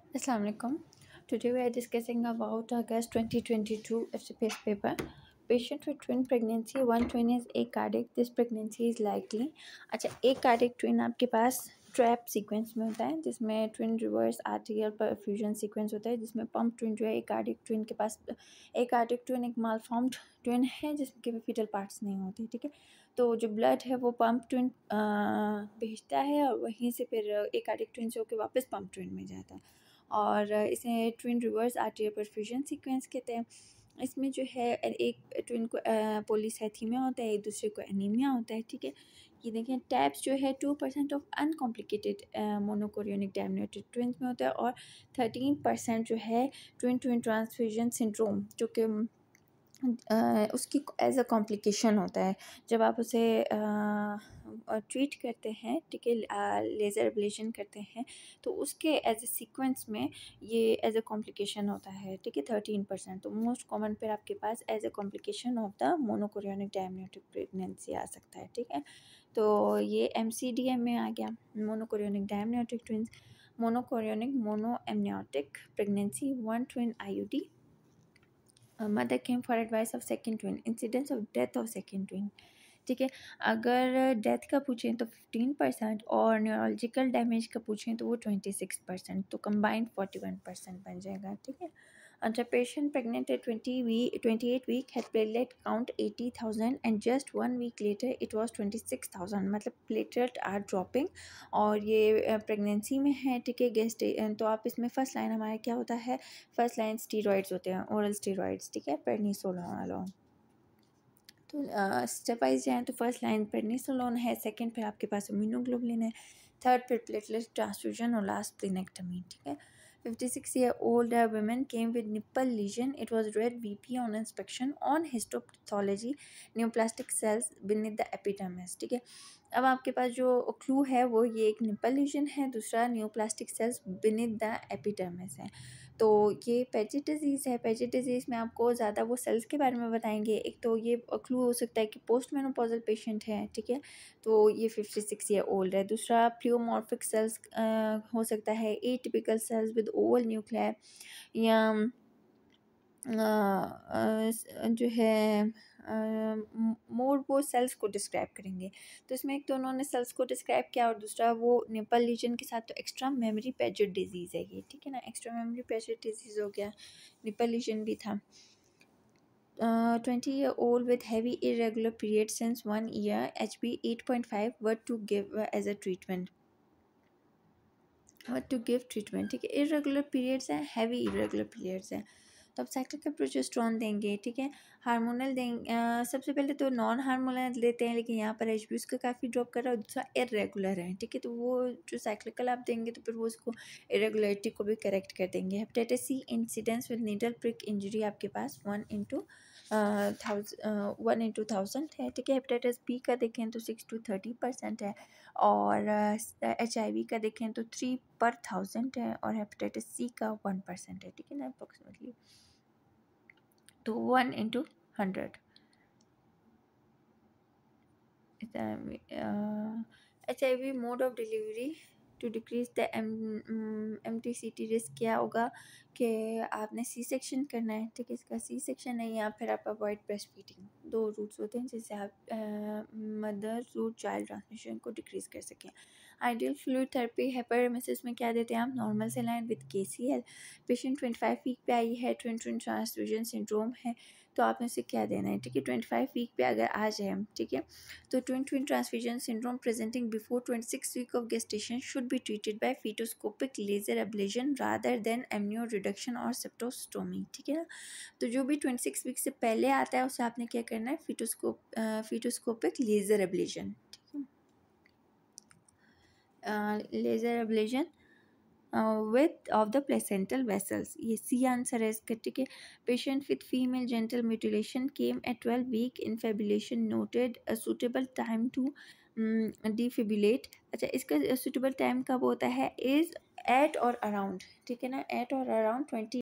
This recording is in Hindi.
Assalamu alaikum. Today we are discussing about August 2022 FCPS paper. Patient with twin pregnancy, one twin is acardic. This pregnancy is likely. अच्छा, acardic twin आपके पास ट्रैप सीक्वेंस में होता है जिसमें ट्विन रिवर्स आर्टियल परफ्यूजन सीक्वेंस होता है जिसमें पंप ट्विन जो है एकार्डिक ट्विन के पास एकार्डिक ट्विन एक मालफॉर्म्ड ट्विन है जिसके फीटल पार्ट्स नहीं होते, ठीक है। तो जो ब्लड है वो पंप ट्विन भेजता है और वहीं से फिर एकार्डिक ट्विन से होकर वापस पंप ट्विन में जाता है और इसे ट्विन रिवर्स आर्टियल परफ्यूजन सीक्वेंस कहते हैं। इसमें जो है एक ट्विन को पॉलीसाइथीमिया होता है, एक दूसरे को एनीमिया होता है, ठीक है। ये देखें टैप्स जो है 2% of uncomplicated monochorionic diamniotic twins में होता है और 13% जो है ट्विन ट्विन ट्रांसफ्यूजन सिंड्रोम जो कि उसकी एज अ कॉम्प्लिकेशन होता है जब आप उसे ट्रीट करते हैं, ठीक है, लेज़र एब्लेशन करते हैं तो उसके एज ए सीक्वेंस में ये एज अ कॉम्प्लिकेशन होता है, ठीक है। 13% तो मोस्ट कॉमन फिर आपके पास as a complication of the monochorionic diamniotic pregnancy आ सकता है, ठीक है। तो ये MCDM में आ गया, monochorionic diamniotic twins, monochorionic mono amniotic pregnancy, one twin IUD, mother came for advice of second twin, incidence of death of second twin, ठीक है। अगर डेथ का पूछें तो 15% और न्यूरोलॉजिकल डैमेज का पूछें तो वो 26%, तो कंबाइंड 41% बन जाएगा, ठीक है। The patient pregnant at 28 week had platelet count 80,000 and just 1 week later it was 26,000, मतलब platelet are dropping और ये प्रेगनेंसी में है, ठीक है। गेस्ट तो आप इसमें फर्स्ट लाइन हमारा क्या होता है, फर्स्ट लाइन स्टीरॉइड्स होते हैं, ओरल स्टीरॉइड्स, ठीक है, प्रेडनिसोलोन। तो स्टेप वाइज जाएँ तो फर्स्ट लाइन प्रेडनिसोलोन है, सेकंड पे आपके पास इम्यूनोग्लोबुलिन है, थर्ड पे प्लेटलेट ट्रांसफ्यूजन और लास्ट प्लेनेक्टमी, ठीक है। 56-year-old women came with nipple lesion. It was read VP on inspection on histopathology, neoplastic cells beneath the epidermis, ठीक है। अब आपके पास जो क्लू है वो ये एक निपल लीजन है, दूसरा neoplastic cells beneath the epidermis है। तो ये पेजिट डिजीज़ है। पेजिट डिजीज़ में आपको ज़्यादा वो सेल्स के बारे में बताएंगे। एक तो ये क्लू हो सकता है कि पोस्ट मेनोपॉजल पेशेंट है, ठीक है, तो ये 56-year-old है। दूसरा प्लियोमॉर्फिक सेल्स हो सकता है, atypical cells with oval nuclear, या जो है मोर वो सेल्स को डिस्क्राइब करेंगे। तो इसमें एक तो उन्होंने सेल्स को डिस्क्राइब किया और दूसरा वो निपल लीजन के साथ तो एक्स्ट्रा मेमोरी पेजिट डिजीज़ है ये, ठीक है ना। एक्स्ट्रा मेमोरी पेजिट डिजीज़ हो गया, निपल लीजन भी था। 20-year-old with heavy irregular period since 1 year, HB 8.5, what to give as a treatment, what to give treatment, ठीक है। इरेगुलर पीरियड्स हैं, हैवी इरेगुलर पीरियड्स हैं तो आप साइक्लिकल प्रोजेस्टेरोन देंगे, ठीक है। हार्मोनल देंगे, सबसे पहले तो नॉन हार्मोनल देते हैं लेकिन यहाँ पर HB उसका काफ़ी ड्रॉप कर रहा है और दूसरा इरेगुलर है, ठीक है। तो वो जो साइक्लिकल आप देंगे तो फिर वो उसको इरेगुलरिटी को भी करेक्ट कर देंगे। Hepatitis C incidence with needle prick injury आपके पास 1/1000 है, ठीक है। हेपेटाइटिस B का देखें तो 6 to 30% है और HIV का देखें तो 3/1000 है और हेपेटाइटिस C का 1% है, ठीक है ना, अप्रोक्सीमेटली। तो 1/100। HIV mode of delivery to decrease the MTCT risk क्या होगा कि आपने C सेक्शन करना है, ठीक है। इसका C सेक्शन है या फिर आप अवॉइड ब्रेस्ट फीडिंग, दो रूट्स होते हैं जिससे आप मदर टू चाइल्ड ट्रांसमिशन को डिक्रीज कर सकें। आइडियल फ्लूइड थेरेपी हेपेरेमेसिस में क्या देते हैं आप, normal saline with KCl। Patient 25 week पे आई है, ट्विन ट्विन ट्रांसफ्यूजन सिंड्रोम है, तो आपने उसे क्या देना है, ठीक है। 25 वीक पे अगर आ जाए, ठीक है, तो twin twin transfusion syndrome presenting before 26 week of gestation should be treated by fetoscopic laser ablation rather than amnio reduction और septostomy, ठीक है ना। तो जो भी 26 वीक से पहले आता है उसे आपने क्या करना है, फीटोस्कोपिक लेज़र एब्लेशन, ठीक है। Laser ablation width of the placental vessels, ये C आंसर है इसका, ठीक है। Patient with female genital mutilation came at 12 week infibulation noted, a suitable time to defibrillate. अच्छा, इसका सूटेबल टाइम कब होता है, इज़ एट और अराउंड, ठीक है ना, एट और अराउंड 20